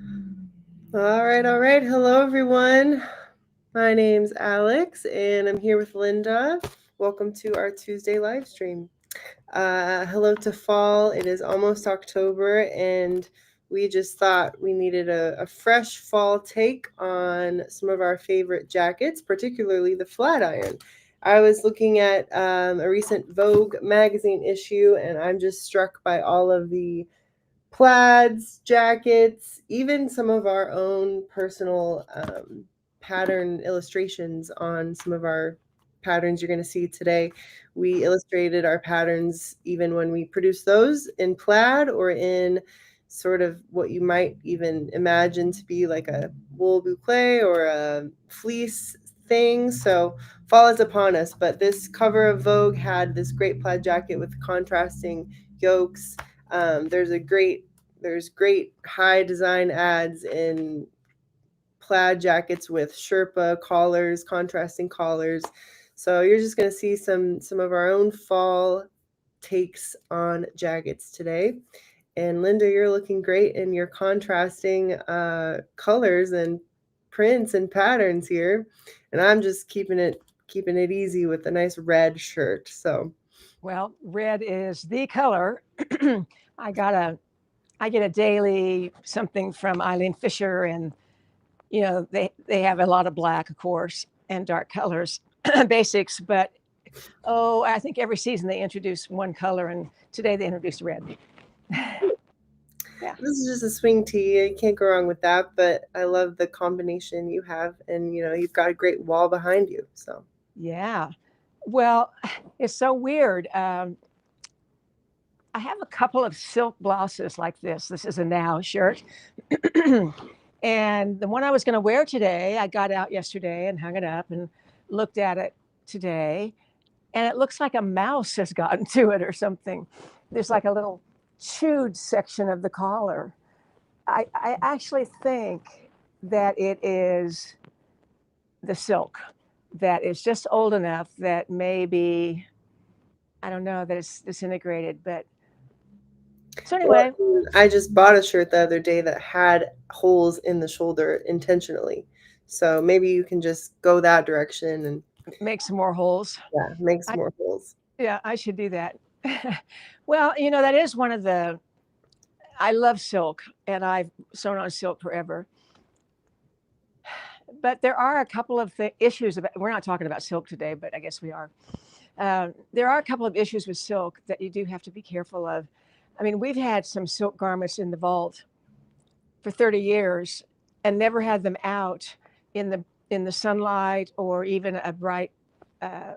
All right, all right. Hello, everyone. My name's Alex, and I'm here with Linda. Welcome to our Tuesday live stream. Hello to fall. It is almost October, and we just thought we needed a fresh fall take on some of our favorite jackets, particularly the Flatiron. I was looking at a recent Vogue magazine issue, and I'm just struck by all of the plaids, jackets, even some of our own personal pattern illustrations on some of our patterns you're going to see today. We illustrated our patterns even when we produced those in plaid or in sort of what you might even imagine to be like a wool boucle or a fleece thing. So fall is upon us, but this cover of Vogue had this great plaid jacket with contrasting yokes. There's great high design ads in plaid jackets with Sherpa collars, contrasting collars. So you're just going to see some of our own fall takes on jackets today. And Linda, you're looking great in your contrasting colors and prints and patterns here. And I'm just keeping it easy with a nice red shirt. So Well, red is the color. I got a I get a daily something from Eileen Fisher, and they have a lot of black, of course, and dark colors, basics. But I think every season they introduce one color, and today they introduced red. Yeah, this is just a swing tee. You can't go wrong with that. But I love the combination you have, and you've got a great wall behind you. So yeah. Well, it's so weird. I have a couple of silk blouses like this. This is a now shirt. And the one I was going to wear today, I got out yesterday and hung it up and looked at it today. And it looks like a mouse has gotten to it or something. There's like a little chewed section of the collar. I actually think that it is the silk that is just old enough that maybe, I don't know, that it's disintegrated. But so well, anyway, I just bought a shirt the other day that had holes in the shoulder intentionally. So maybe you can just go that direction and make some more holes. yeah, make I, some more holes. yeah, I should do that. Well, that is one of the, I love silk and I've sewn on silk forever. But there are a couple of issues about, we're not talking about silk today, but I guess we are. There are a couple of issues with silk that you do have to be careful of. I mean, we've had some silk garments in the vault for 30 years and never had them out in the sunlight or even a bright uh,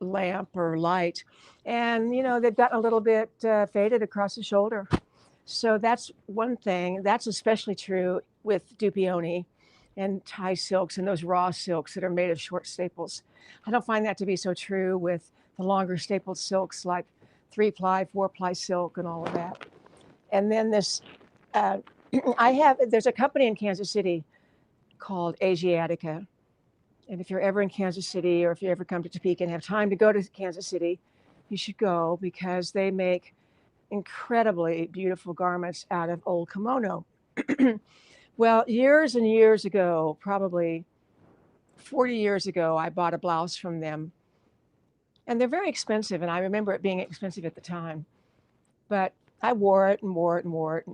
lamp or light. And they've gotten a little bit faded across the shoulder. So that's one thing. That's especially true with Dupioni and Thai silks and those raw silks that are made of short staples. I don't find that to be so true with the longer stapled silks like 3-ply, 4-ply silk, and all of that. And then this, uh, there's a company in Kansas City called Asiatica. And if you're ever in Kansas City or if you ever come to Topeka and have time to go to Kansas City, you should go because they make incredibly beautiful garments out of old kimono. Well, years and years ago, probably 40 years ago, I bought a blouse from them. And they're very expensive. And I remember it being expensive at the time. But I wore it and wore it and wore it.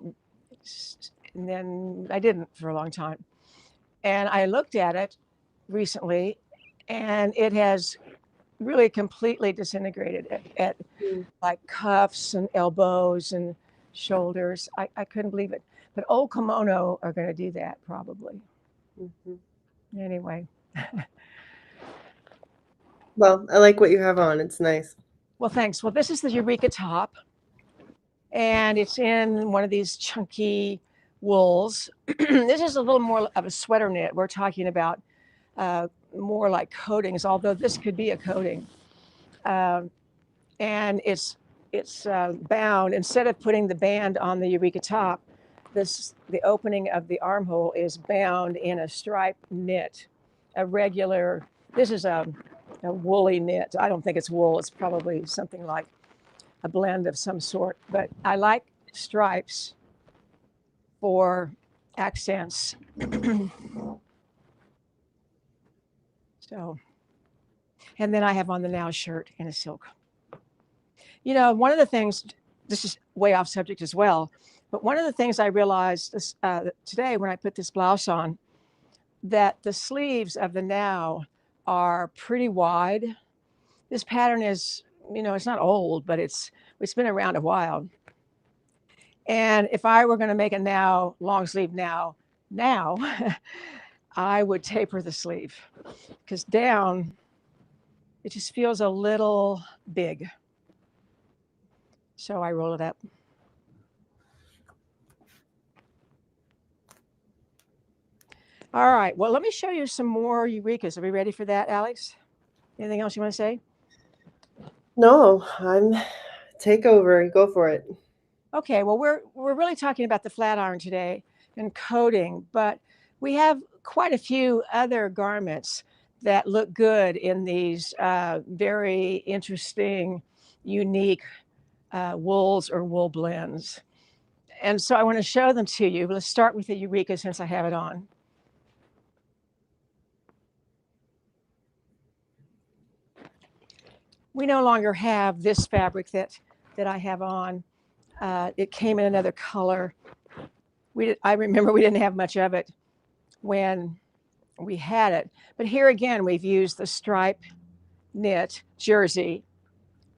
And then I didn't for a long time. And I looked at it recently, and it has really completely disintegrated at Mm. like cuffs and elbows and shoulders. I couldn't believe it. But old kimono are going to do that probably. Mhm. Anyway, Well, I like what you have on. It's nice. well, thanks. Well, this is the Eureka top, and it's in one of these chunky wools. This is a little more of a sweater knit. We're talking about more like coatings, although this could be a coating. Um, and it's bound. Instead of putting the band on the Eureka top, the opening of the armhole is bound in a striped knit, a regular. This is a woolly knit. I don't think it's wool. It's probably something like a blend of some sort. But I like stripes for accents. So, and then I have on the Now shirt in a silk. You know, one of the things, this is way off subject as well, but one of the things I realized today when I put this blouse on, that the sleeves of the Now are pretty wide. This pattern is, you know, it's not old, but it's been around a while. And if I were going to make a Now long sleeve now, I would taper the sleeve, because down it just feels a little big. So I roll it up. All right, well, let me show you some more Eurekas. Are we ready for that, Alex? Anything else you want to say? No, I'm take over. Go for it. Okay, well, we're really talking about the Flatiron today and coding, but we have quite a few other garments that look good in these very interesting, unique wools or wool blends. And so I want to show them to you. Let's start with the Eureka since I have it on. We no longer have this fabric that I have on. It came in another color. I remember we didn't have much of it when we had it. But here again, we've used the stripe knit jersey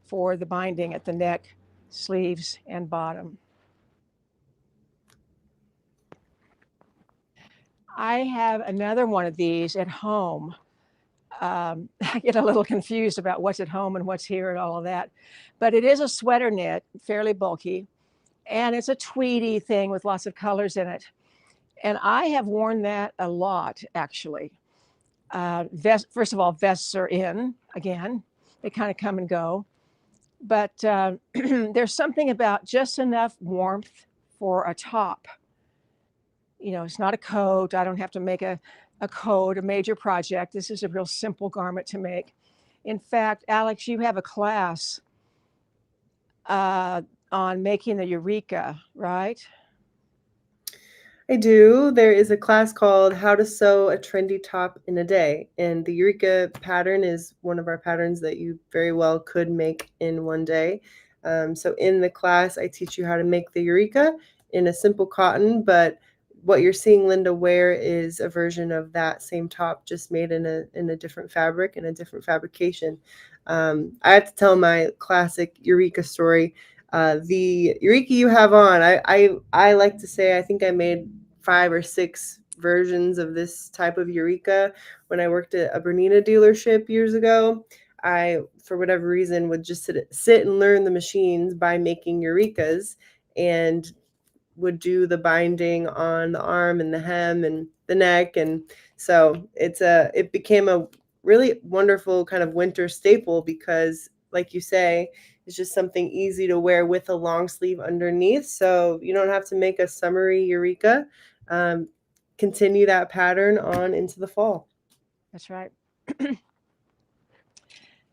for the binding at the neck, sleeves, and bottom. I have another one of these at home. I get a little confused about what's at home and what's here and all of that. But it is a sweater knit, fairly bulky, and it's a tweedy thing with lots of colors in it. And I have worn that a lot, actually. First of all, vests are in again. They kind of come and go. But there's something about just enough warmth for a top. You know, it's not a coat. I don't have to make a coat, a major project. This is a real simple garment to make. In fact, Alex, you have a class on making the Eureka, right? I do. There is a class called How to Sew a Trendy Top in a Day. And the Eureka pattern is one of our patterns that you very well could make in one day. So in the class, I teach you how to make the Eureka in a simple cotton, but what you're seeing Linda wear is a version of that same top, just made in a different fabric and a different fabrication. I have to tell my classic Eureka story. The Eureka you have on, I like to say I think I made 5 or 6 versions of this type of Eureka when I worked at a Bernina dealership years ago. I, for whatever reason, would just sit and learn the machines by making Eurekas, and would do the binding on the arm and the hem and the neck. And so it became a really wonderful kind of winter staple because, like you say, it's just something easy to wear with a long sleeve underneath. So you don't have to make a summery Eureka. Continue that pattern on into the fall. That's right.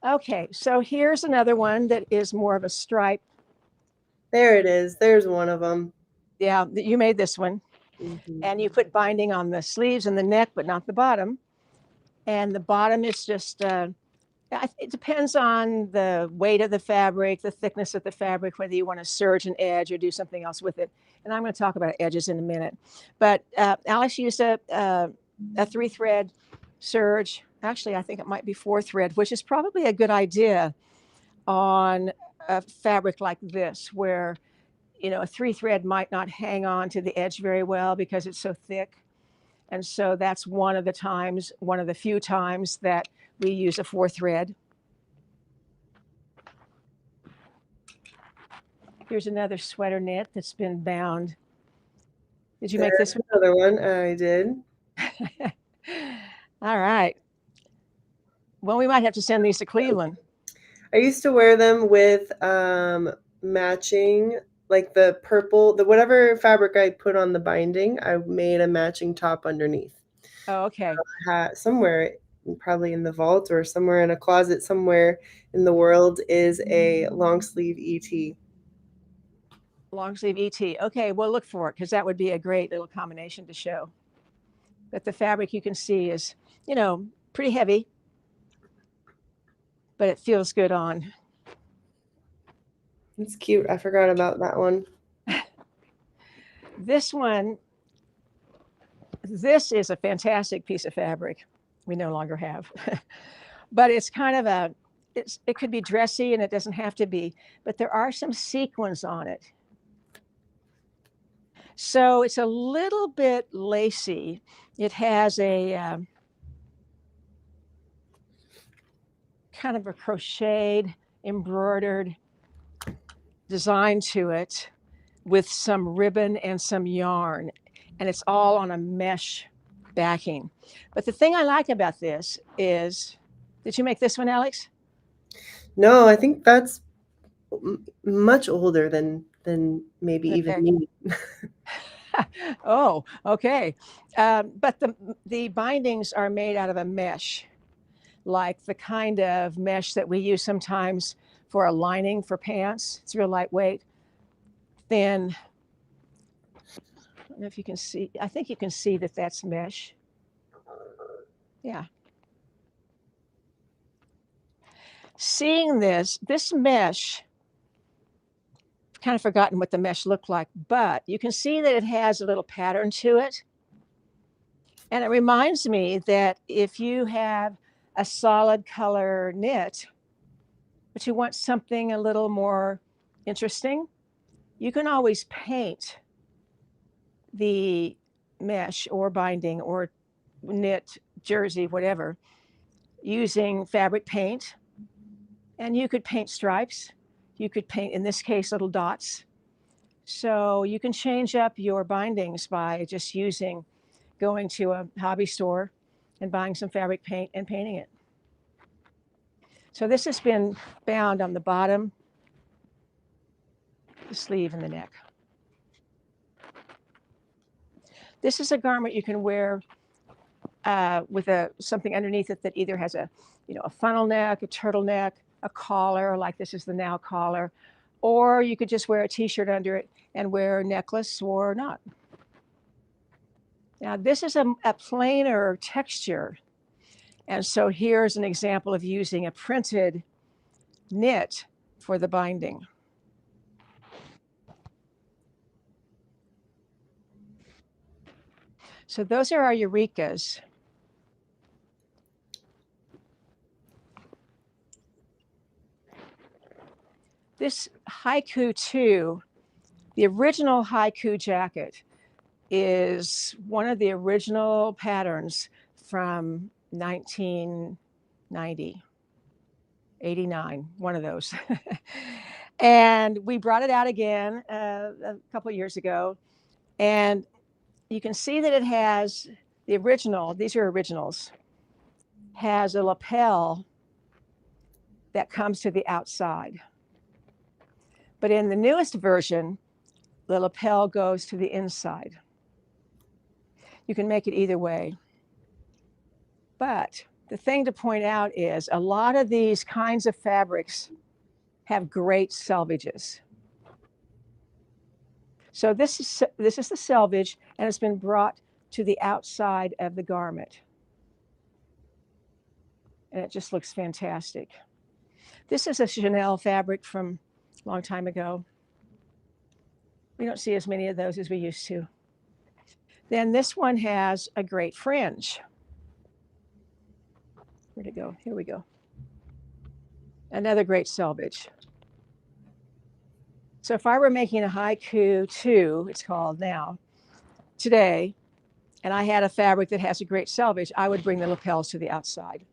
Okay, so here's another one that is more of a stripe. There it is. There's one of them. Yeah, you made this one. Mm-hmm. And you put binding on the sleeves and the neck, but not the bottom. And the bottom is just, it depends on the weight of the fabric, the thickness of the fabric, whether you want to serge an edge or do something else with it. And I'm going to talk about edges in a minute. But Alice used a 3-thread serge. Actually, I think it might be 4-thread, which is probably a good idea on a fabric like this, where, you know, a 3-thread might not hang on to the edge very well because it's so thick. And so that's one of the few times that we use a 4-thread. Here's another sweater knit that's been bound. Did you make this one? Another one. I did. All right. Well, we might have to send these to Cleveland. I used to wear them with matching, like the purple, whatever fabric I put on the binding, I made a matching top underneath. Oh, okay. Somewhere, probably in the vault or somewhere in a closet somewhere in the world, is a long sleeve ET. long sleeve ET. Okay, we'll look for it because that would be a great little combination to show. But the fabric you can see is, pretty heavy, but it feels good on. It's cute. I forgot about that one. This is a fantastic piece of fabric we no longer have. But it's kind of it could be dressy and it doesn't have to be, but there are some sequins on it. So it's a little bit lacy. It has a kind of a crocheted, embroidered design to it with some ribbon and some yarn. And it's all on a mesh backing. But the thing I like about this is, did you make this one, Alex? No, I think that's much older than maybe even me. Oh, okay. But the bindings are made out of a mesh, like the kind of mesh that we use sometimes for a lining for pants. It's real lightweight, thin. I don't know if you can see. I think you can see that that's mesh. Yeah. Seeing this mesh, I've kind of forgotten what the mesh looked like, but you can see that it has a little pattern to it. And it reminds me that if you have a solid color knit, but you want something a little more interesting, you can always paint the mesh or binding or knit jersey, whatever, using fabric paint. And you could paint stripes. You could paint, in this case, little dots. So you can change up your bindings by just going to a hobby store and buying some fabric paint and painting it. So this has been bound on the bottom, the sleeve, and the neck. This is a garment you can wear with something underneath it that either has a funnel neck, a turtleneck, a collar, like this is the now collar, or you could just wear a t-shirt under it and wear a necklace or not. Now this is a plainer texture, and so here's an example of using a printed knit for the binding. So those are our Eurekas. This Haiku Two, the original Haiku Jacket, is one of the original patterns from 1990, 89, one of those. And we brought it out again a couple of years ago. And you can see that it has the original, these are originals, has a lapel that comes to the outside. But in the newest version, the lapel goes to the inside. You can make it either way. But the thing to point out is a lot of these kinds of fabrics have great selvages. So this is the selvage, and it's been brought to the outside of the garment. And it just looks fantastic. This is a Chanel fabric from a long time ago. We don't see as many of those as we used to. Then this one has a great fringe. Where'd it go? Here we go. Another great selvage. So if I were making a Haiku Two, it's called now, today, and I had a fabric that has a great selvage, I would bring the lapels to the outside.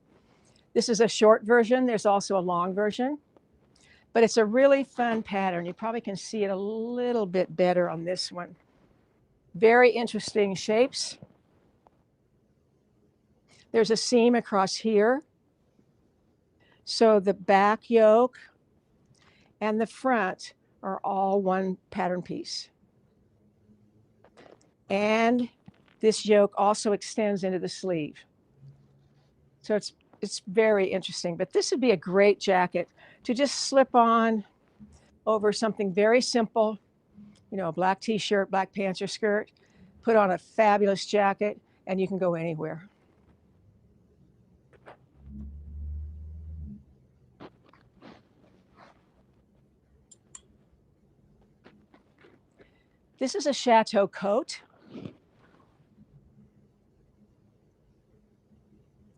This is a short version. There's also a long version, but it's a really fun pattern. You probably can see it a little bit better on this one. Very interesting shapes. There's a seam across here. So the back yoke and the front are all one pattern piece. And this yoke also extends into the sleeve. So it's very interesting, but this would be a great jacket to just slip on over something very simple. a black t-shirt, black pants or skirt, put on a fabulous jacket, and you can go anywhere. This is a Chateau coat.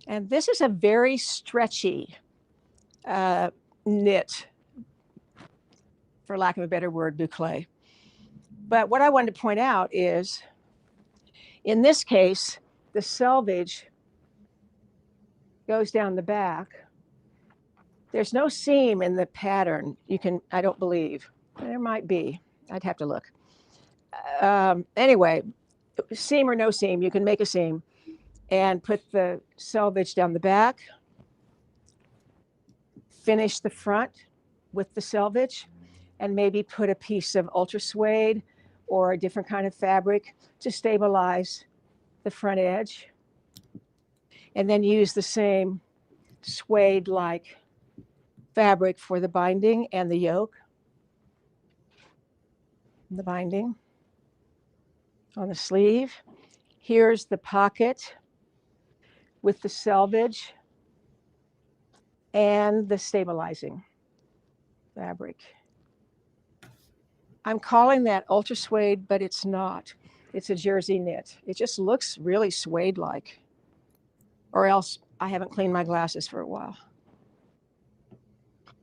And this is a very stretchy knit, for lack of a better word, boucle. But what I wanted to point out is, in this case, the selvage goes down the back. There's no seam in the pattern. I don't believe. There might be. I'd have to look. Anyway, seam or no seam, you can make a seam and put the selvage down the back, finish the front with the selvage, and maybe put a piece of ultra suede or a different kind of fabric to stabilize the front edge. And then use the same suede-like fabric for the binding and the yoke. The binding on the sleeve. Here's the pocket with the selvage and the stabilizing fabric. I'm calling that ultra suede, but it's not. It's a jersey knit. It just looks really suede-like. Or else I haven't cleaned my glasses for a while.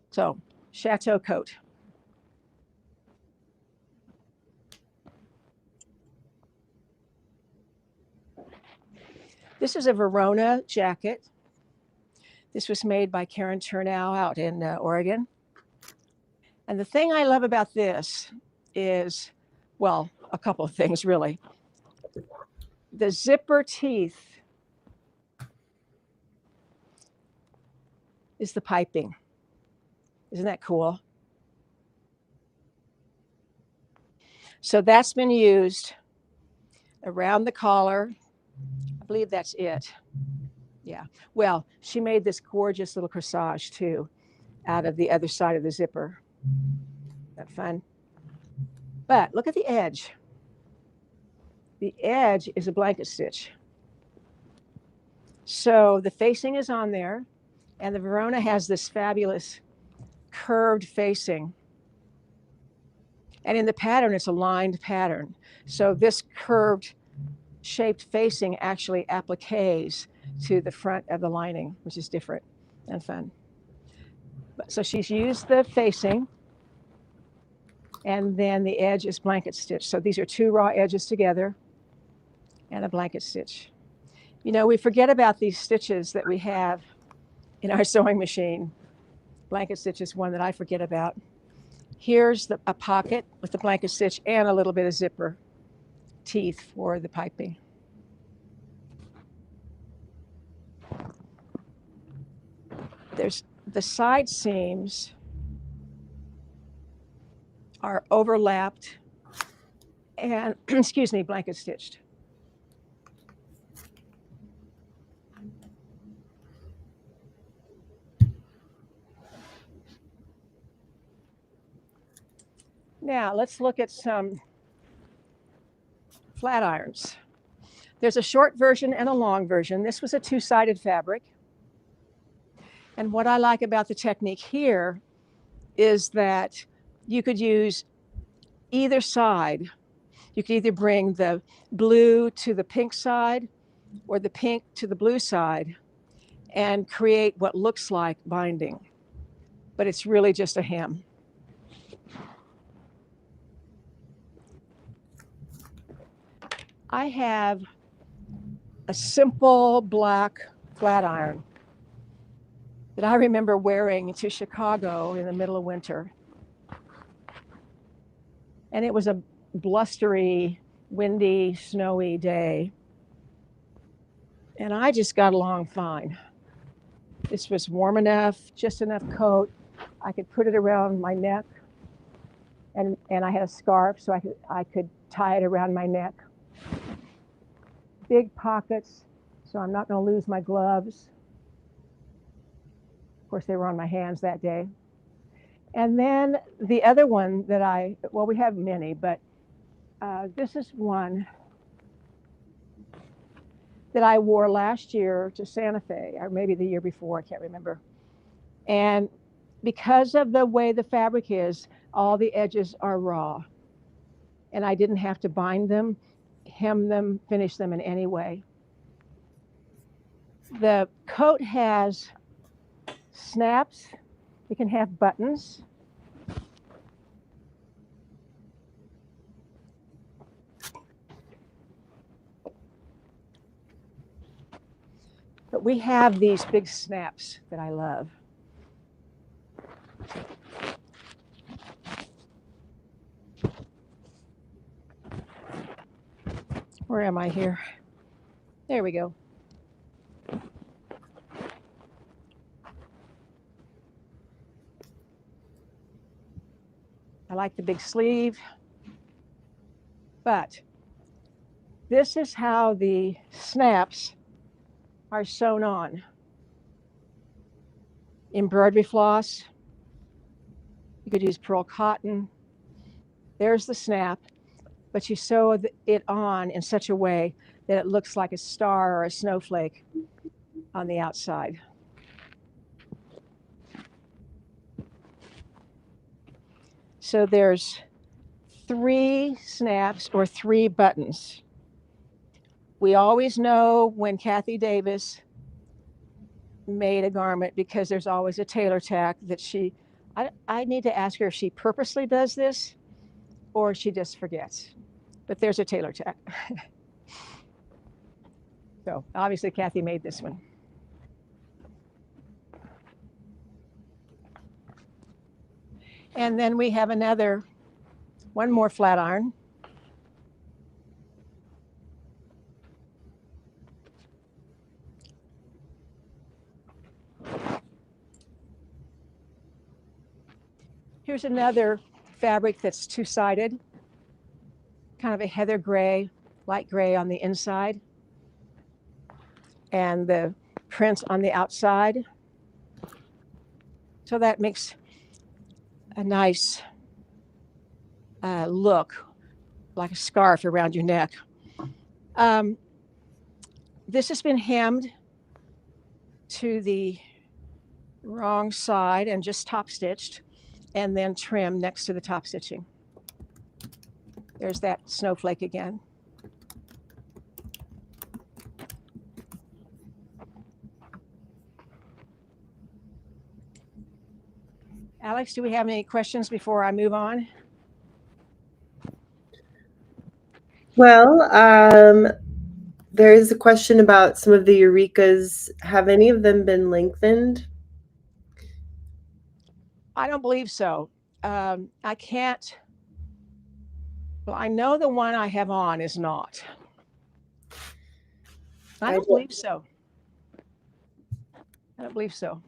So, Chateau coat. This is a Verona jacket. This was made by Karen Turnow out in Oregon. And the thing I love about this is, well, a couple of things really. The zipper teeth is the piping. Isn't that cool? So that's been used around the collar. I believe that's it. Yeah. Well, she made this gorgeous little corsage too out of the other side of the zipper. Isn't that fun? But look at the edge. The edge is a blanket stitch. So the facing is on there, and the Verona has this fabulous curved facing. And in the pattern, it's a lined pattern. So this curved shaped facing actually appliques to the front of the lining, which is different and fun. So she's used the facing, and then the edge is blanket stitch. So these are two raw edges together and a blanket stitch. You know, we forget about these stitches that we have in our sewing machine. Blanket stitch is one that I forget about. Here's a pocket with the blanket stitch and a little bit of zipper teeth for the piping. There's the side seams are overlapped and, excuse me, blanket stitched. Now let's look at some flat irons. There's a short version and a long version. This was a two-sided fabric. And what I like about the technique here is that you could use either side. You could either bring the blue to the pink side or the pink to the blue side and create what looks like binding, but it's really just a hem. I have a simple black flat iron that I remember wearing to Chicago in the middle of winter. And it was a blustery, windy, snowy day. And I just got along fine. This was warm enough, just enough coat. I could put it around my neck. And I had a scarf, so I could tie it around my neck. Big pockets, so I'm not going to lose my gloves. Of course, they were on my hands that day. And then the other one that well, we have many, but This is one that I wore last year to Santa Fe, or maybe the year before, I can't remember. And because of the way the fabric is, all the edges are raw. And I didn't have to bind them, hem them, finish them in any way. The coat has snaps. It can have buttons. But we have these big snaps that I love. Where am I here? There we go. I like the big sleeve, but this is how the snaps are sewn on. Embroidery floss. You could use pearl cotton. There's the snap, but you sew it on in such a way that it looks like a star or a snowflake on the outside. So there's 3 snaps or 3 buttons. We always know when Kathy Davis made a garment because there's always a tailor tack that I need to ask her if she purposely does this or she just forgets. But there's a tailor tack. So obviously Kathy made this one. And then we have one more flat iron. Here's another fabric that's two-sided, kind of a heather gray, light gray on the inside, and the print on the outside. So that makes a nice look, like a scarf around your neck. This has been hemmed to the wrong side and just top stitched, and then trimmed next to the top stitching. There's that snowflake again. Alex, do we have any questions before I move on? Well, there is a question about some of the Eurekas. Have any of them been lengthened? I don't believe so. I can't. Well, I know the one I have on is not. I don't believe so. I don't believe so.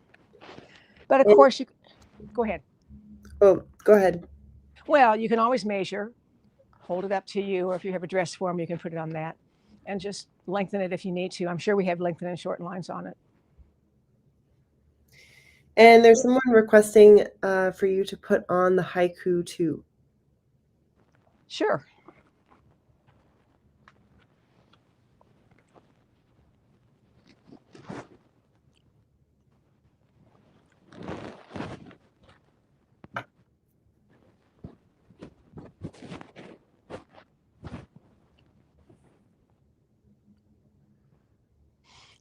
But of course, you go ahead. Oh, go ahead. Well, you can always measure, hold it up to you, or if you have a dress form, you can put it on that and just lengthen it if you need to. I'm sure we have lengthen and shorten lines on it. And there's someone requesting for you to put on the Haiku Two. Sure.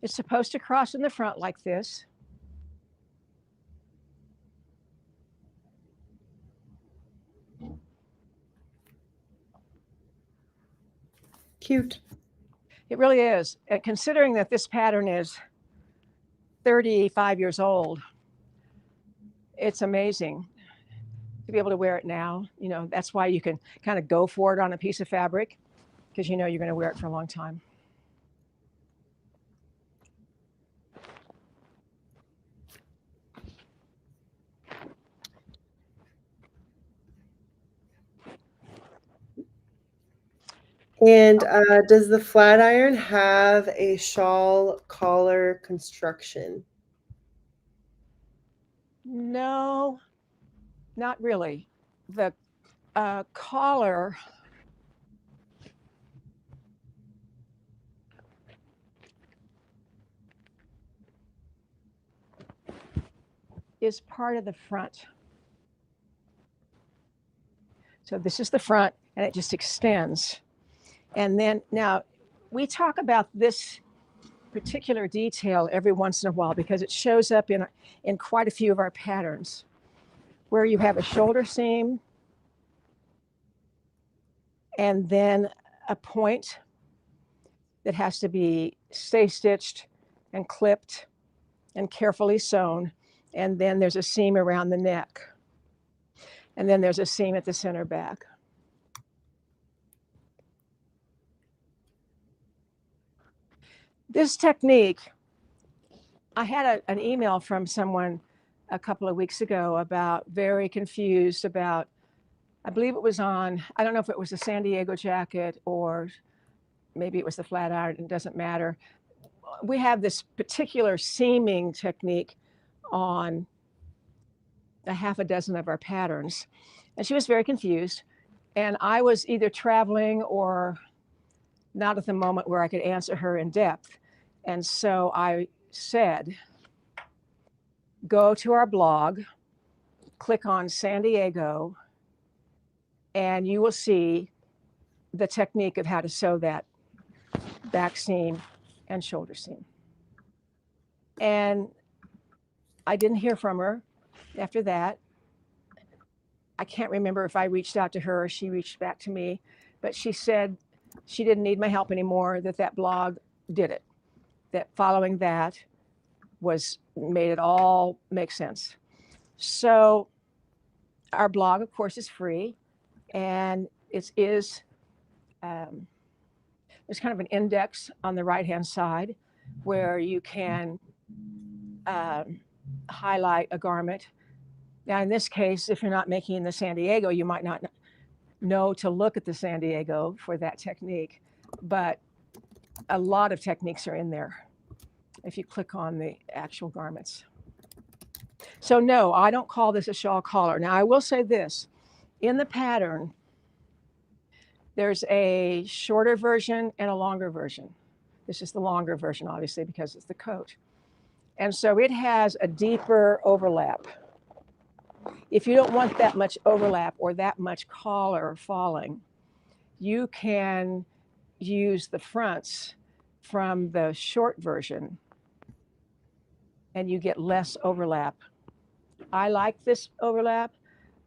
It's supposed to cross in the front like this. Cute. It really is. And considering that this pattern is 35 years old, it's amazing to be able to wear it now. You know, that's why you can kind of go for it on a piece of fabric because you know you're going to wear it for a long time. And does the Flatiron have a shawl collar construction? No, not really. The collar is part of the front. So this is the front, and it just extends. And then now we talk about this particular detail every once in a while because it shows up in quite a few of our patterns where you have a shoulder seam and then a point that has to be stay stitched and clipped and carefully sewn. And then there's a seam around the neck. And then there's a seam at the center back. This technique, I had an email from someone a couple of weeks ago about very confused about, I believe it was on, I don't know if it was the San Diego jacket or maybe it was the Flatiron, it doesn't matter. We have this particular seaming technique on a half a dozen of our patterns. And she was very confused. And I was either traveling or not at the moment where I could answer her in depth. And so I said, go to our blog, click on San Diego, and you will see the technique of how to sew that back seam and shoulder seam. And I didn't hear from her after that. I can't remember if I reached out to her or she reached back to me, but she said she didn't need my help anymore, that blog did it, that following that made it all make sense. So our blog, of course, is free, and it is there's kind of an index on the right-hand side where you can highlight a garment. Now, in this case, if you're not making the San Diego, you might not know to look at the San Diego for that technique, but a lot of techniques are in there if you click on the actual garments. So no, I don't call this a shawl collar. Now, I will say this. In the pattern, there's a shorter version and a longer version. This is the longer version, obviously, because it's the coat. And so it has a deeper overlap. If you don't want that much overlap or that much collar falling, you can use the fronts from the short version and you get less overlap. I like this overlap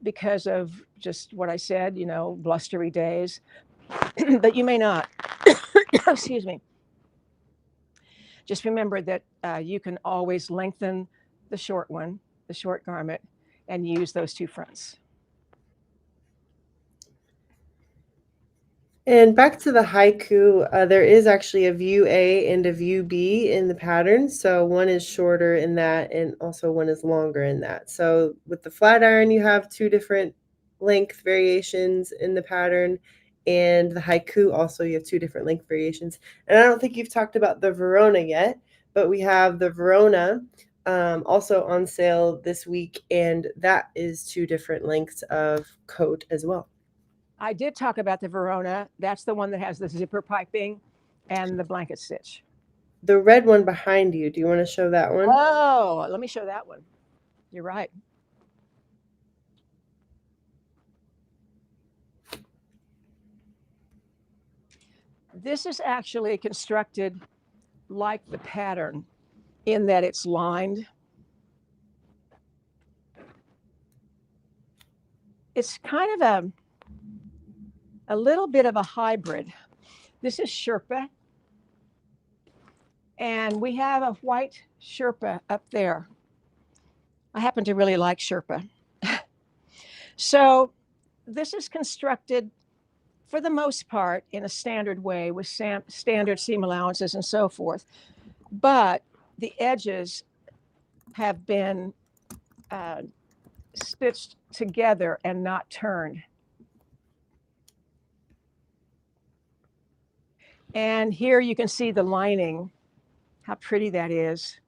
because of just what I said, blustery days, but you may not. Excuse me. Just remember that you can always lengthen the short garment, and use those two fronts. And back to the haiku, there is actually a view A and a view B in the pattern. So one is shorter in that, and also one is longer in that. So with the flat iron, you have two different length variations in the pattern, and the haiku also you have two different length variations. And I don't think you've talked about the Verona yet, but we have the Verona also on sale this week, and that is two different lengths of coat as well. I did talk about the Verona. That's the one that has the zipper piping and the blanket stitch. The red one behind you, do you want to show that one? Oh, let me show that one. You're right. This is actually constructed like the pattern in that it's lined. It's kind of a little bit of a hybrid. This is Sherpa, and we have a white Sherpa up there. I happen to really like Sherpa. So this is constructed for the most part in a standard way with standard seam allowances and so forth, but the edges have been stitched together and not turned. And here you can see the lining, how pretty that is.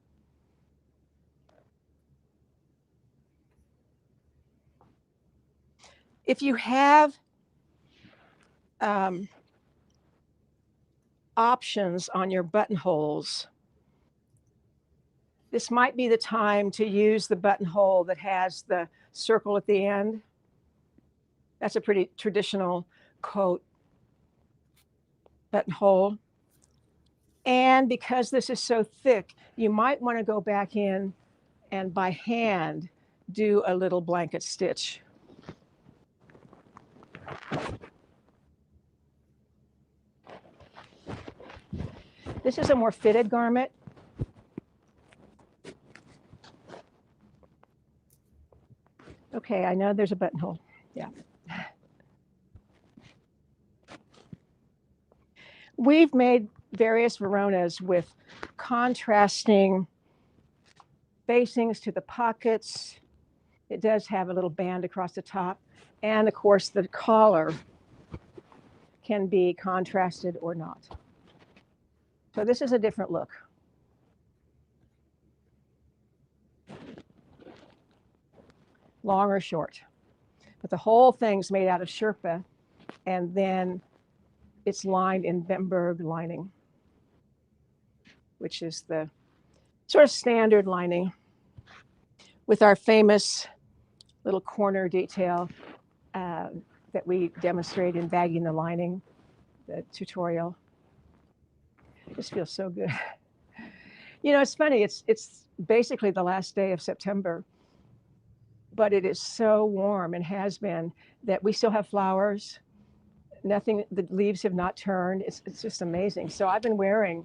If you have options on your buttonholes, This might be the time to use the buttonhole that has the circle at the end. That's a pretty traditional coat buttonhole. And because this is so thick, you might want to go back in and by hand do a little blanket stitch. This is a more fitted garment. Okay, I know there's a buttonhole. Yeah. We've made various Veronas with contrasting facings to the pockets. It does have a little band across the top. And of course, the collar can be contrasted or not. So this is a different look. Long or short. But the whole thing's made out of Sherpa, and then it's lined in Bemberg lining, which is the sort of standard lining with our famous little corner detail that we demonstrate in bagging the lining, the tutorial. It just feels so good. You know, it's funny, it's basically the last day of September, but it is so warm and has been that we still have flowers. Nothing, the leaves have not turned. It's just amazing. So I've been wearing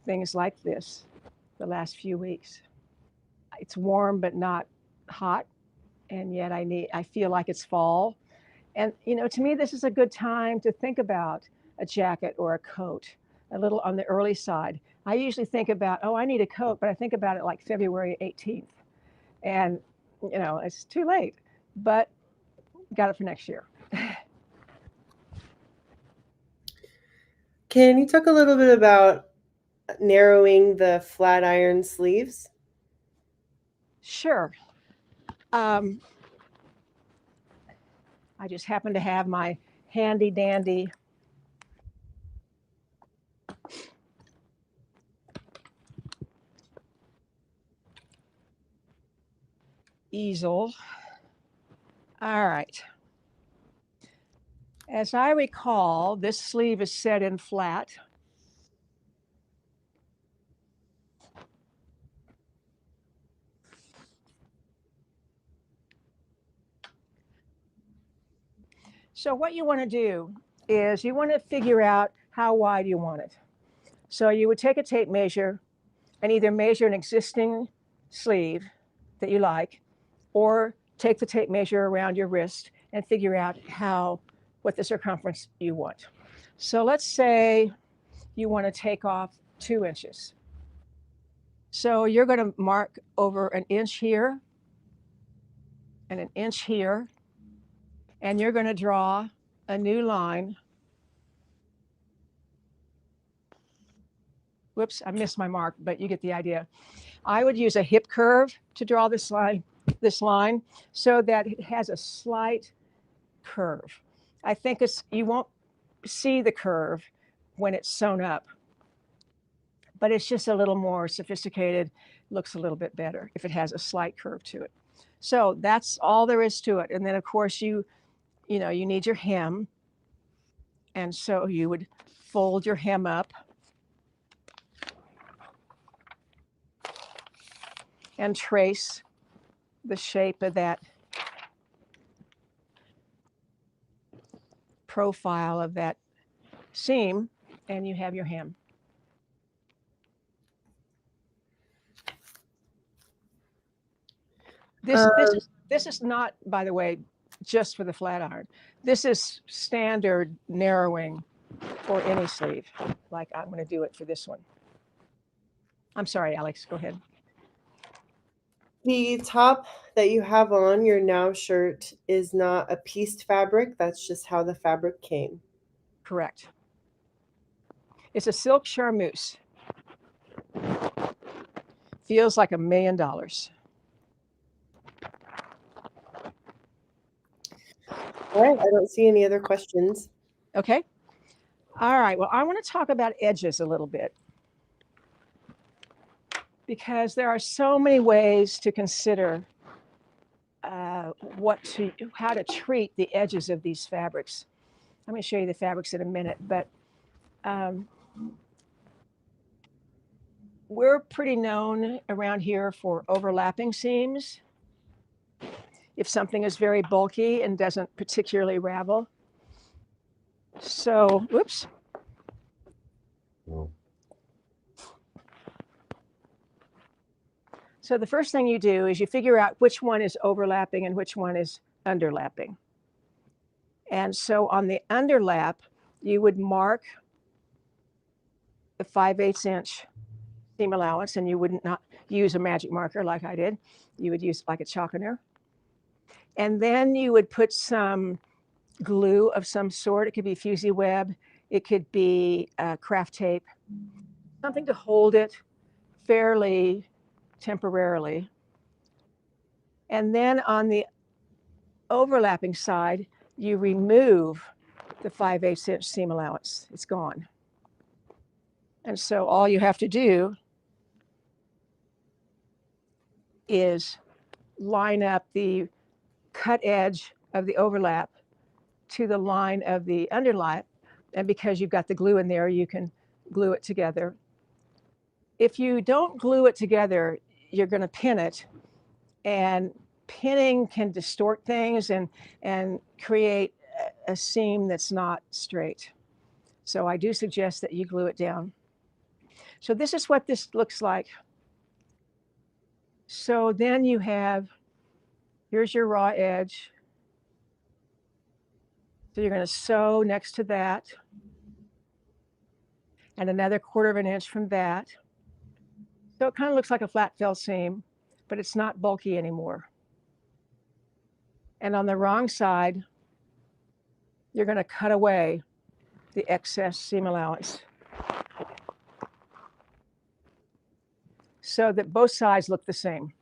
things like this the last few weeks. It's warm but not hot, and yet I feel like it's fall. And you know, to me, this is a good time to think about a jacket or a coat, a little on the early side. I usually think about, oh, I need a coat, but I think about it like February 18th. And, you know, it's too late, but got it for next year. Can you talk a little bit about narrowing the flat iron sleeves? Sure. I just happen to have my handy dandy easel. All right. As I recall, this sleeve is set in flat. So what you want to do is you want to figure out how wide you want it. So you would take a tape measure and either measure an existing sleeve that you like, or take the tape measure around your wrist and figure out what the circumference you want. So let's say you want to take off 2 inches. So you're going to mark over an inch here and an inch here, and you're going to draw a new line. Whoops, I missed my mark, but you get the idea. I would use a hip curve to draw this line so that it has a slight curve. I think you won't see the curve when it's sewn up, but it's just a little more sophisticated, looks a little bit better if it has a slight curve to it. So that's all there is to it. And then of course you need your hem. And so you would fold your hem up and trace the shape of that profile of that seam, and you have your hem. This is not, by the way, just for the flat iron. This is standard narrowing for any sleeve. Like I'm going to do it for this one. I'm sorry, Alex, go ahead. The top that you have on your now shirt is not a pieced fabric. That's just how the fabric came. Correct. It's a silk charmeuse. Feels like $1 million. All right, I don't see any other questions. Okay. All right, well, I want to talk about edges a little bit. because there are so many ways to consider how to treat the edges of these fabrics. I'm going to show you the fabrics in a minute, but we're pretty known around here for overlapping seams. If something is very bulky and doesn't particularly ravel. So, whoops. So the first thing you do is you figure out which one is overlapping and which one is underlapping. And so on the underlap, you would mark the 5/8 inch seam allowance, and you would not use a magic marker like I did. You would use like a chalkener. And then you would put some glue of some sort. It could be fusee web. It could be craft tape, something to hold it fairly temporarily. And then on the overlapping side, you remove the 5/8 inch seam allowance. It's gone. And so all you have to do is line up the cut edge of the overlap to the line of the underlap. And because you've got the glue in there, you can glue it together. If you don't glue it together, you're going to pin it, and pinning can distort things and create a seam that's not straight. So I do suggest that you glue it down. So this is what this looks like. So then you have, here's your raw edge. So you're going to sew next to that, and another 1/4 inch from that. So it kind of looks like a flat fell seam, but it's not bulky anymore. And on the wrong side, you're going to cut away the excess seam allowance so that both sides look the same.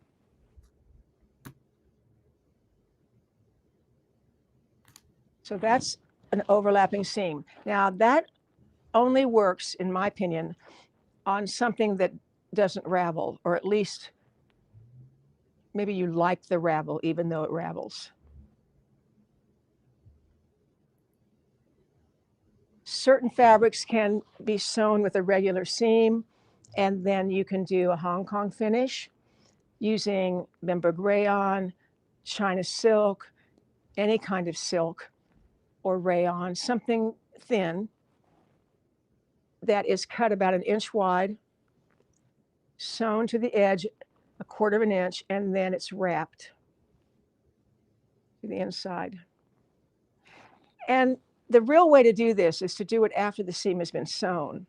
So that's an overlapping seam. Now that only works, in my opinion, on something that doesn't ravel, or at least maybe you like the ravel even though it ravels. Certain fabrics can be sewn with a regular seam, and then you can do a Hong Kong finish using Bemberg rayon, China silk, any kind of silk or rayon, something thin that is cut about 1 inch wide, sewn to the edge 1/4 inch, and then it's wrapped to the inside. And the real way to do this is to do it after the seam has been sewn.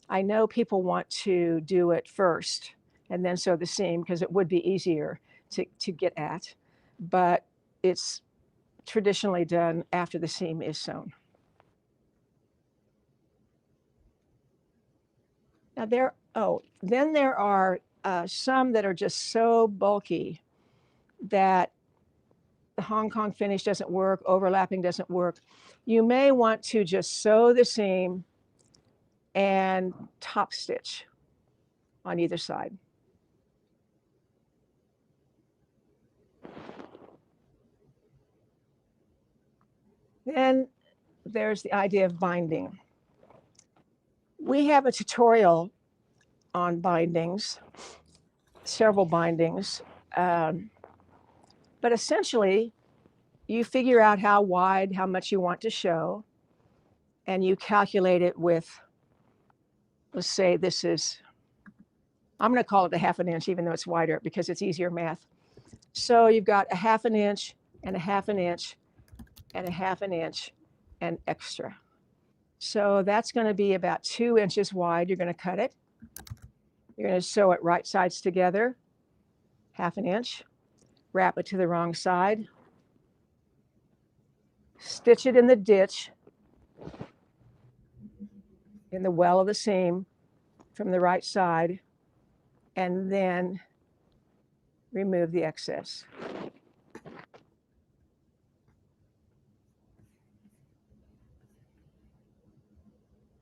I know people want to do it first and then sew the seam because it would be easier to get at, but it's traditionally done after the seam is sewn. Now then there are some that are just so bulky that the Hong Kong finish doesn't work, overlapping doesn't work. You may want to just sew the seam and top stitch on either side. Then there's the idea of binding. We have a tutorial on bindings, several bindings, but essentially you figure out how wide, how much you want to show, and you calculate it with, let's say this is, I'm going to call it a 1/2 inch, even though it's wider because it's easier math. So you've got a 1/2 inch and a 1/2 inch and a 1/2 inch and extra. So that's going to be about 2 inches wide. You're going to cut it. You're going to sew it right sides together, 1/2 inch, wrap it to the wrong side, stitch it in the ditch, in the well of the seam from the right side, and then remove the excess.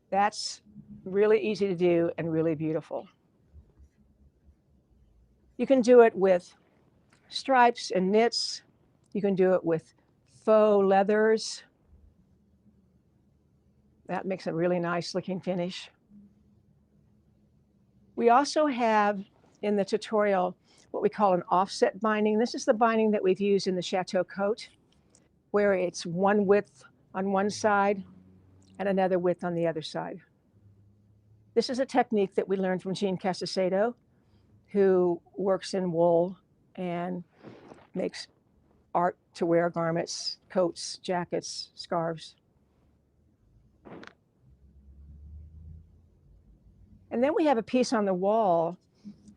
That's really easy to do and really beautiful. You can do it with stripes and knits. You can do it with faux leathers. That makes a really nice looking finish. We also have in the tutorial what we call an offset binding. This is the binding that we've used in the Chateau coat, where it's one width on one side and another width on the other side. This is a technique that we learned from Jean Casacedo, who works in wool and makes art to wear garments, coats, jackets, scarves. And then we have a piece on the wall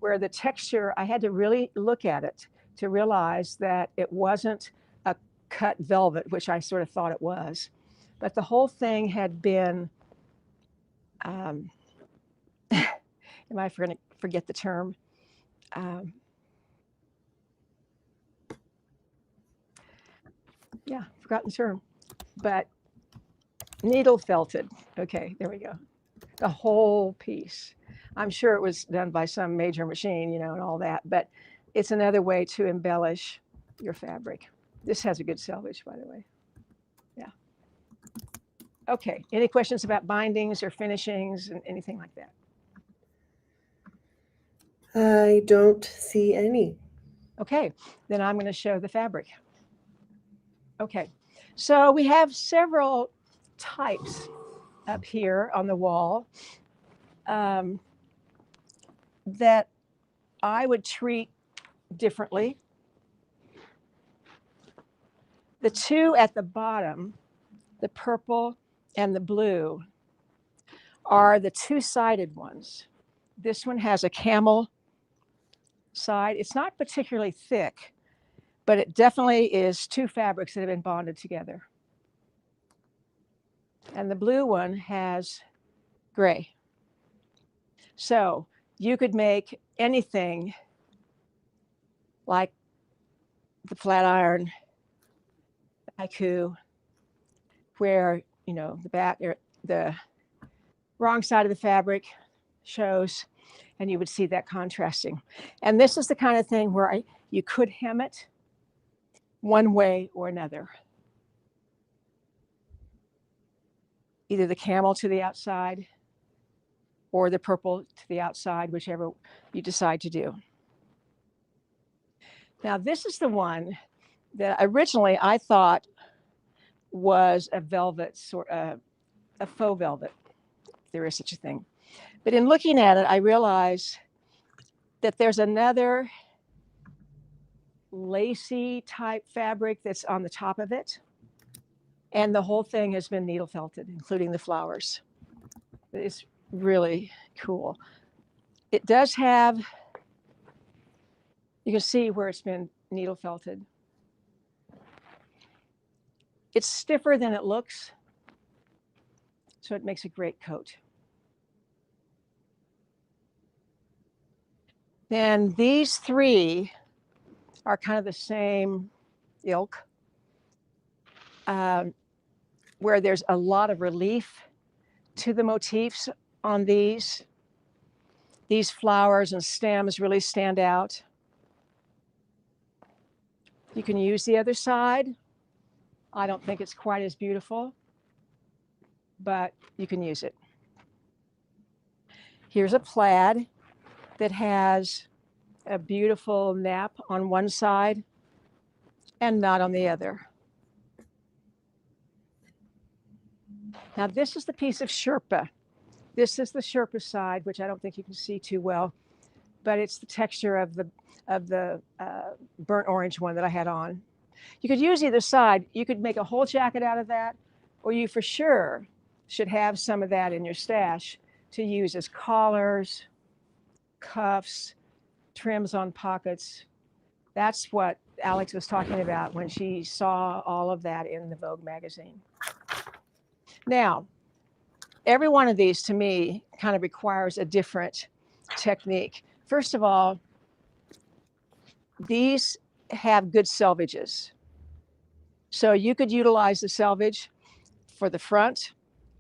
where the texture, I had to really look at it to realize that it wasn't a cut velvet, which I sort of thought it was, but the whole thing had been, am I going to forget the term? Yeah, forgotten the term, but needle felted. Okay, there we go. The whole piece. I'm sure it was done by some major machine, you know, and all that, but it's another way to embellish your fabric. This has a good selvage, by the way. Yeah. Okay, any questions about bindings or finishings and anything like that? I don't see any. Okay, then I'm going to show the fabric. Okay, so we have several types up here on the wall that I would treat differently. The two at the bottom, the purple and the blue, are the two-sided ones. This one has a camel side. It's not particularly thick, but it definitely is two fabrics that have been bonded together. And the blue one has gray. So you could make anything like the Flatiron Haiku, where, you know, the wrong side of the fabric shows, and you would see that contrasting. And this is the kind of thing where you could hem it one way or another. Either the camel to the outside or the purple to the outside, whichever you decide to do. Now, this is the one that originally I thought was a velvet, a faux velvet, if there is such a thing. But in looking at it, I realized that there's another lacy type fabric that's on the top of it. And the whole thing has been needle felted, including the flowers. It's really cool. It does have, you can see where it's been needle felted. It's stiffer than it looks, so it makes a great coat. Then these three are kind of the same ilk, where there's a lot of relief to the motifs on these. These flowers and stems really stand out. You can use the other side. I don't think it's quite as beautiful, but you can use it. Here's a plaid that has a beautiful nap on one side and not on the other. Now, this is the piece of Sherpa. This is the Sherpa side, which I don't think you can see too well, but it's the texture of the burnt orange one that I had on. You could use either side. You could make a whole jacket out of that, or you for sure should have some of that in your stash to use as collars, cuffs, trims on pockets. That's what Alex was talking about when she saw all of that in the Vogue magazine. Now, every one of these to me kind of requires a different technique. First of all, these have good selvages. So you could utilize the selvage for the front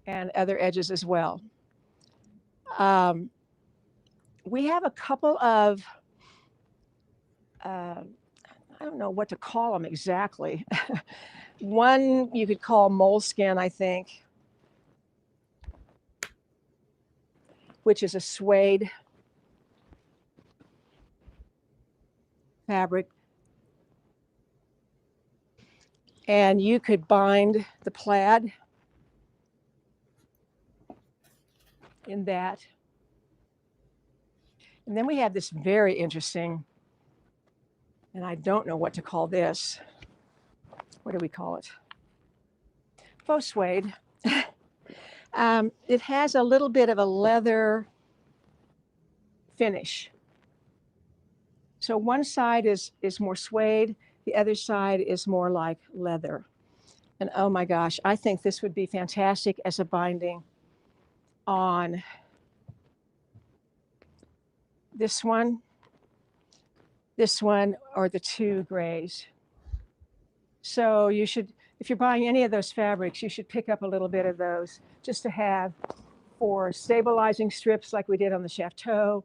and other edges as well. We have a couple of I don't know what to call them exactly. One you could call moleskin, I think, which is a suede fabric. And you could bind the plaid in that. And then we have this very interesting, and I don't know what to call this. What do we call it? Faux suede. It has a little bit of a leather finish. So one side is more suede, the other side is more like leather. And oh my gosh, I think this would be fantastic as a binding on this one, or the two grays. So you should, if you're buying any of those fabrics, you should pick up a little bit of those just to have for stabilizing strips like we did on the Chateau,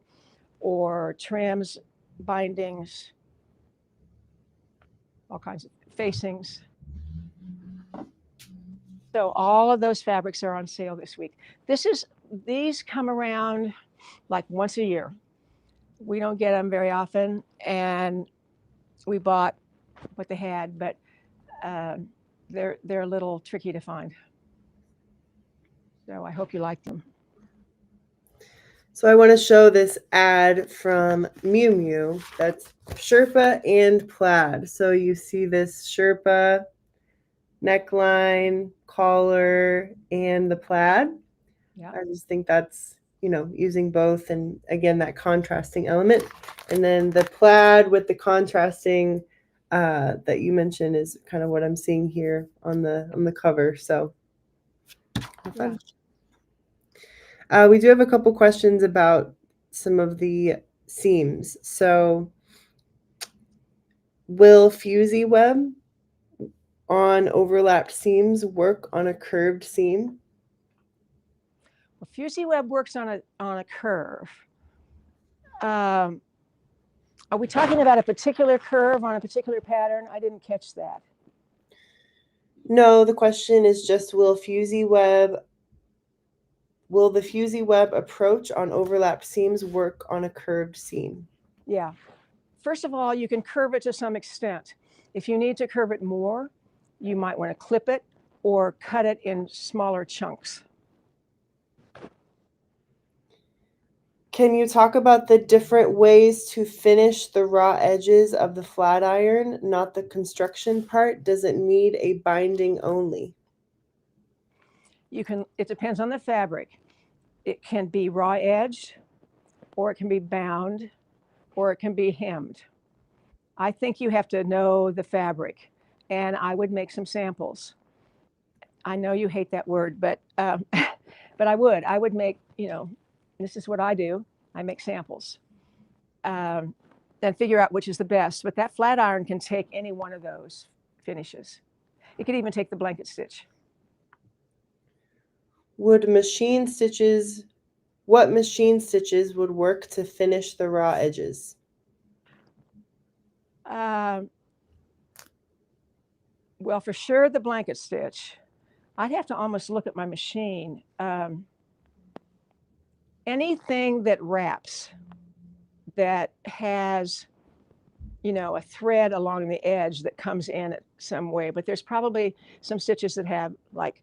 or trims, bindings, all kinds of facings. So all of those fabrics are on sale this week. These come around like once a year. We don't get them very often, and we bought what they had, but they're a little tricky to find. So I hope you like them. So I want to show this ad from Miu Miu that's Sherpa and plaid. So you see this Sherpa neckline, collar, and the plaid. Yeah. I just think that's, using both, and again, that contrasting element. And then the plaid with the contrasting that you mentioned is kind of what I'm seeing here on the cover. So fun. We do have a couple questions about some of the seams. So will fusee web on overlapped seams work on a curved seam? Well, fusee web works on a curve. Are we talking about a particular curve on a particular pattern? I didn't catch that. No, the question is just will the fusee web approach on overlapped seams work on a curved seam? Yeah. First of all, you can curve it to some extent. If you need to curve it more, you might want to clip it or cut it in smaller chunks. Can you talk about the different ways to finish the raw edges of the flat iron, not the construction part? Does it need a binding only? It depends on the fabric. It can be raw edged, or it can be bound, or it can be hemmed. I think you have to know the fabric, and I would make some samples. I know you hate that word, but but I would make, this is what I do. I make samples, then figure out which is the best. But that flat iron can take any one of those finishes. It could even take the blanket stitch. What machine stitches would work to finish the raw edges? Well, for sure, the blanket stitch. I'd have to almost look at my machine. Anything that wraps, that has, a thread along the edge that comes in some way, but there's probably some stitches that have like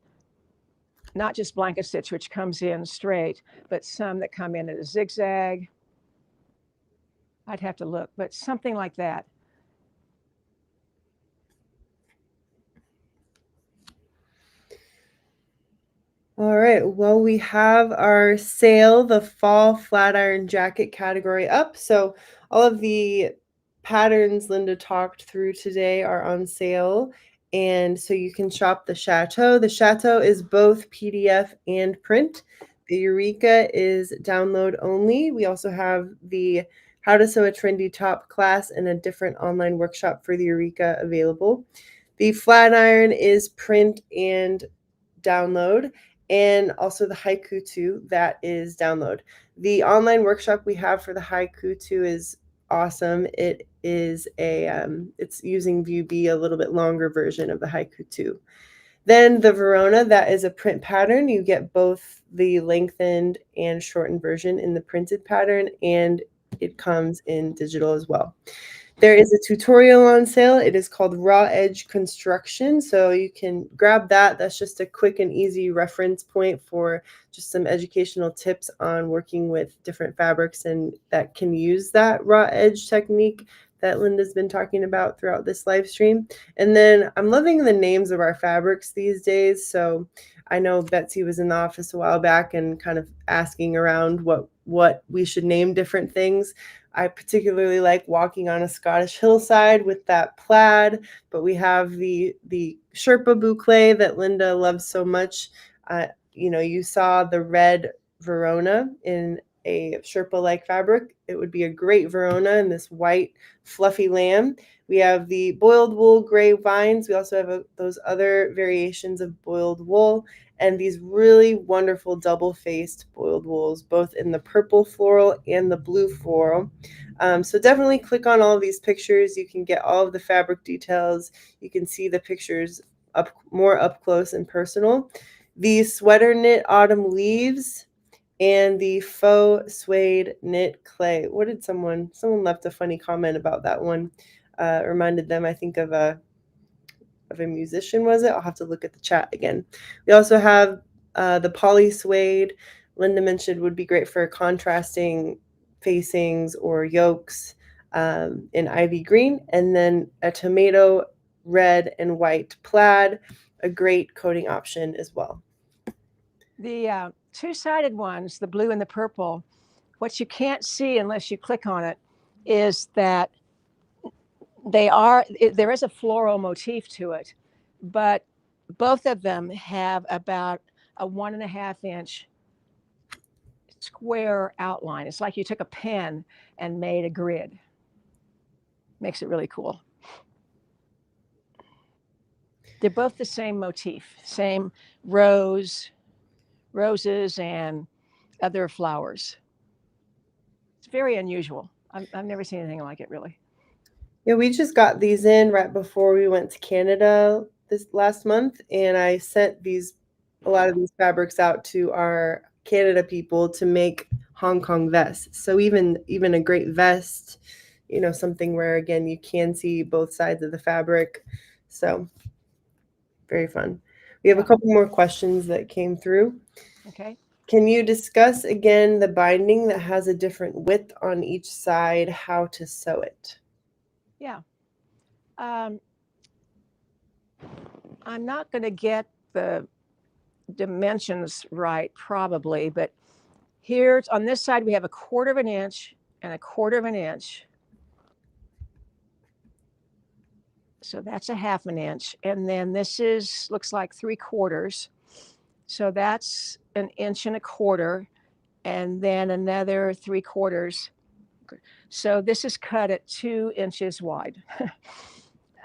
not just blanket stitch, which comes in straight, but some that come in at a zigzag. I'd have to look, but something like that. All right, well, we have our sale, the fall Flatiron Jacket category up. So all of the patterns Linda talked through today are on sale. And so you can shop the Chateau. The Chateau is both PDF and print. The Eureka is download only. We also have the How to Sew a Trendy Top class and a different online workshop for the Eureka available. The Flatiron is print and download, and also the Haiku Two, that is download. The online workshop we have for the Haiku Two is awesome. It is it's using View B, a little bit longer version of the Haiku Two. Then the Verona, that is a print pattern. You get both the lengthened and shortened version in the printed pattern, and it comes in digital as well. There is a tutorial on sale. It is called Raw Edge Construction. So you can grab that. That's just a quick and easy reference point for just some educational tips on working with different fabrics and that can use that raw edge technique that Linda's been talking about throughout this live stream. And then I'm loving the names of our fabrics these days. So I know Betsy was in the office a while back and kind of asking around what we should name different things. I particularly like walking on a Scottish hillside with that plaid, but we have the Sherpa boucle that Linda loves so much. You saw the red Verona in a Sherpa-like fabric. It would be a great Verona in this white fluffy lamb. We have the boiled wool gray vines. We also have those other variations of boiled wool and these really wonderful double-faced boiled wools, both in the purple floral and the blue floral. So definitely click on all of these pictures. You can get all of the fabric details. You can see the pictures more up close and personal. The sweater knit autumn leaves and the faux suede knit clay. What did someone left a funny comment about that one? Reminded them, I think, of a musician, was it? I'll have to look at the chat again. We also have the poly suede. Linda mentioned would be great for contrasting facings or yolks in ivy green, and then a tomato red and white plaid, a great coating option as well. The two-sided ones, the blue and the purple, what you can't see unless you click on it is that there is a floral motif to it, but both of them have about a 1.5-inch square outline. It's like you took a pen and made a grid. Makes it really cool. They're both the same motif, same roses and other flowers. It's very unusual. I've never seen anything like it, really. Yeah, we just got these in right before we went to Canada this last month, and I sent a lot of these fabrics out to our Canada people to make Hong Kong vests. So even a great vest, something where again you can see both sides of the fabric. So very fun. We have a couple more questions that came through. Okay. Can you discuss again the binding that has a different width on each side, how to sew it? Yeah. I'm not going to get the dimensions right probably, but here on this side we have 1/4 of an inch and 1/4 of an inch. So that's 1/2 inch. And then this looks like 3/4. So that's 1 1/4 inches, and then another 3/4. So this is cut at 2 inches wide.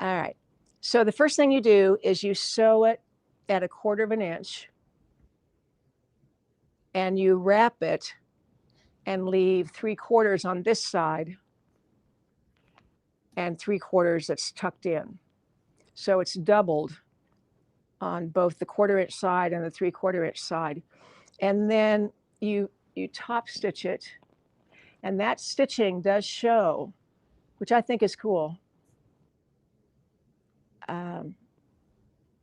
All right. So the first thing you do is you sew it at 1/4 of an inch and you wrap it and leave 3/4 on this side and 3/4 that's tucked in. So it's doubled on both the 1/4 inch side and the 3/4 inch side. And then you top stitch it. And that stitching does show, which I think is cool, on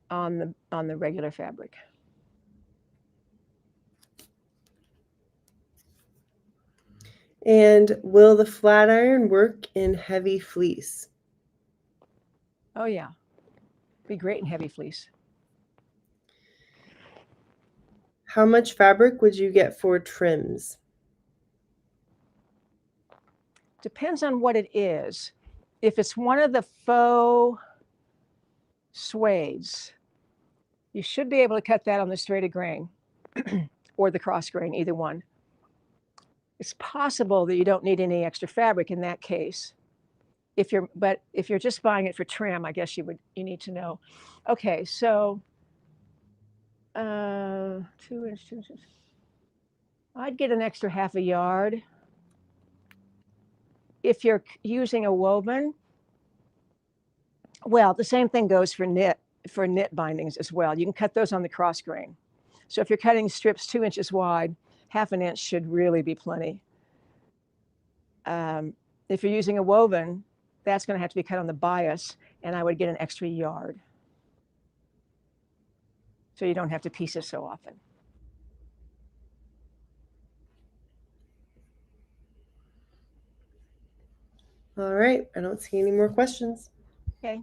the regular fabric. And will the flat iron work in heavy fleece? Oh yeah, be great in heavy fleece. How much fabric would you get for trims? Depends on what it is. If it's one of the faux suedes, you should be able to cut that on the straighted grain or the cross grain, either one. It's possible that you don't need any extra fabric in that case. But if you're just buying it for trim, I guess you need to know. Okay, so 2 inches. I'd get an extra 1/2 yard. if you're using a woven, well, the same thing goes for knit bindings as well. You can cut those on the cross grain. So if you're cutting strips 2 inches wide, half an inch should really be plenty. If you're using a woven, that's going to have to be cut on the bias, and I would get an extra yard, so you don't have to piece it so often. All right, I don't see any more questions. Okay.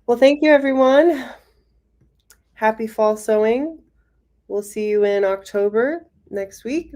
Well, thank you, everyone. Happy fall sewing. We'll see you in October next week.